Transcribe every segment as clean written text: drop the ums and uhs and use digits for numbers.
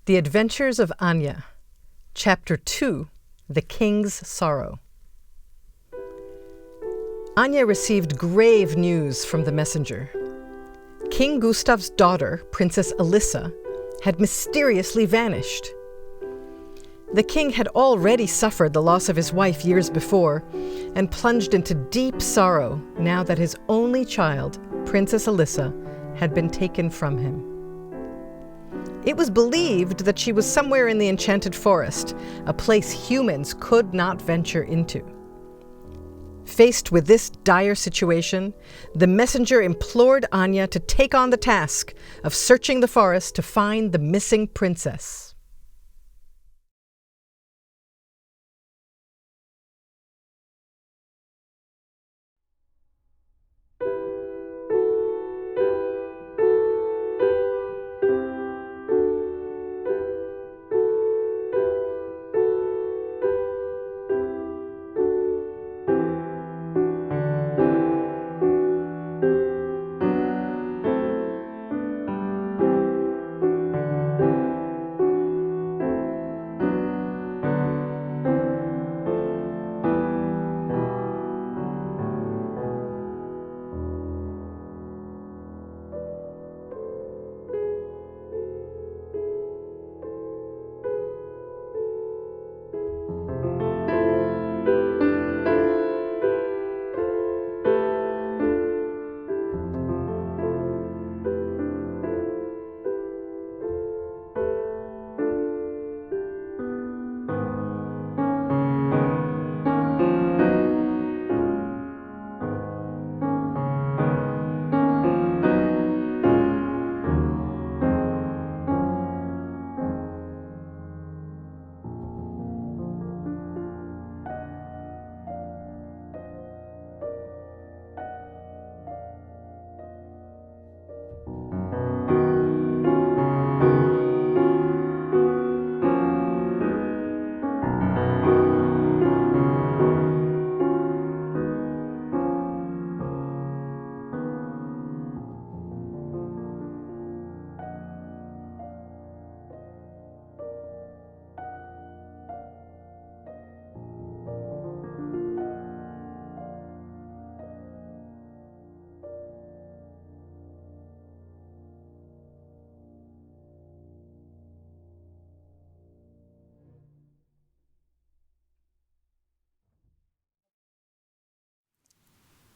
The Adventures of Anya, Chapter 2, The King's Sorrow. Anya received grave news from the messenger. King Gustav's daughter, Princess Elissa, had mysteriously vanished. The king had already suffered the loss of his wife years before and plunged into deep sorrow now that his only child, Princess Elissa, had been taken from him. It was believed that she was somewhere in the enchanted forest, a place humans could not venture into. Faced with this dire situation, the messenger implored Anya to take on the task of searching the forest to find the missing princess.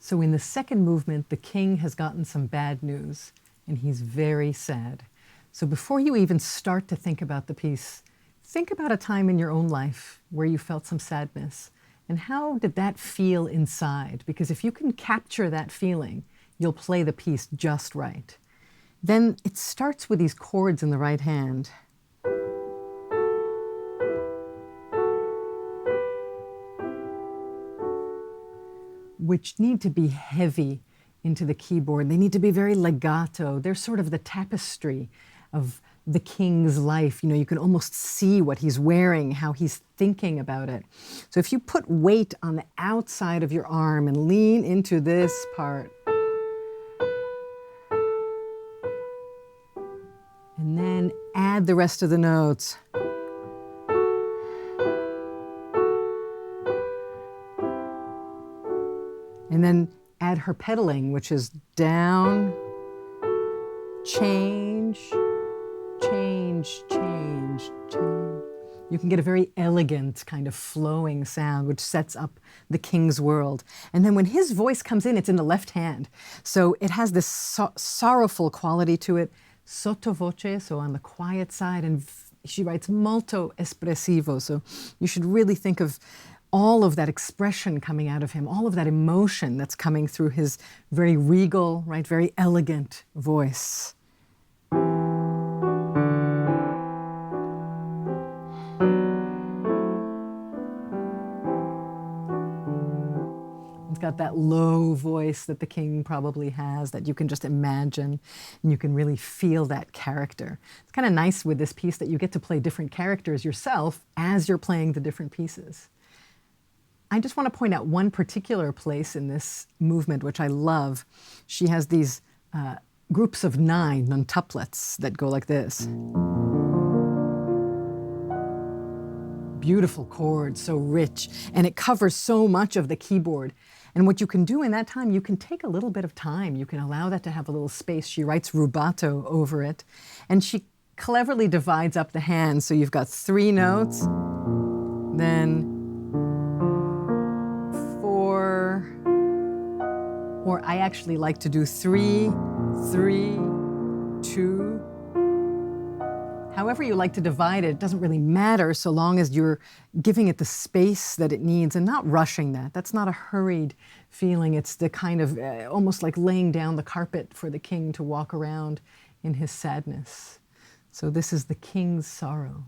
So in the second movement, the king has gotten some bad news, and he's very sad. So before you even start to think about the piece, think about a time in your own life where you felt some sadness, and how did that feel inside? Because if you can capture that feeling, you'll play the piece just right. Then it starts with these chords in the right hand. Which need to be heavy into the keyboard. They need to be very legato. They're sort of the tapestry of the king's life. You know, you can almost see what he's wearing, how he's thinking about it. So if you put weight on the outside of your arm and lean into this part, and then add the rest of the notes. And then add her pedaling, which is down, change, change, change, change. You can get a very elegant kind of flowing sound, which sets up the king's world. And then when his voice comes in, it's in the left hand. So it has this sorrowful quality to it, sottovoce, so on the quiet side. And she writes molto espressivo. So you should really think of all of that expression coming out of him, all of that emotion that's coming through his very regal, right, very elegant voice. It's got that low voice that the king probably has that you can just imagine, and you can really feel that character. It's kind of nice with this piece that you get to play different characters yourself as you're playing the different pieces. I just want to point out one particular place in this movement, which I love. She has these groups of 9 nontuplets that go like this. beautiful chords, so rich, and it covers so much of the keyboard. And what you can do in that time, you can take a little bit of time. You can allow that to have a little space. She writes rubato over it, and she cleverly divides up the hands. So you've got 3 notes, then 4, or I actually like to do 3, 3, 2. However you like to divide it, it doesn't really matter so long as you're giving it the space that it needs and not rushing that. That's not a hurried feeling. It's the kind of almost like laying down the carpet for the king to walk around in his sadness. So this is the king's sorrow.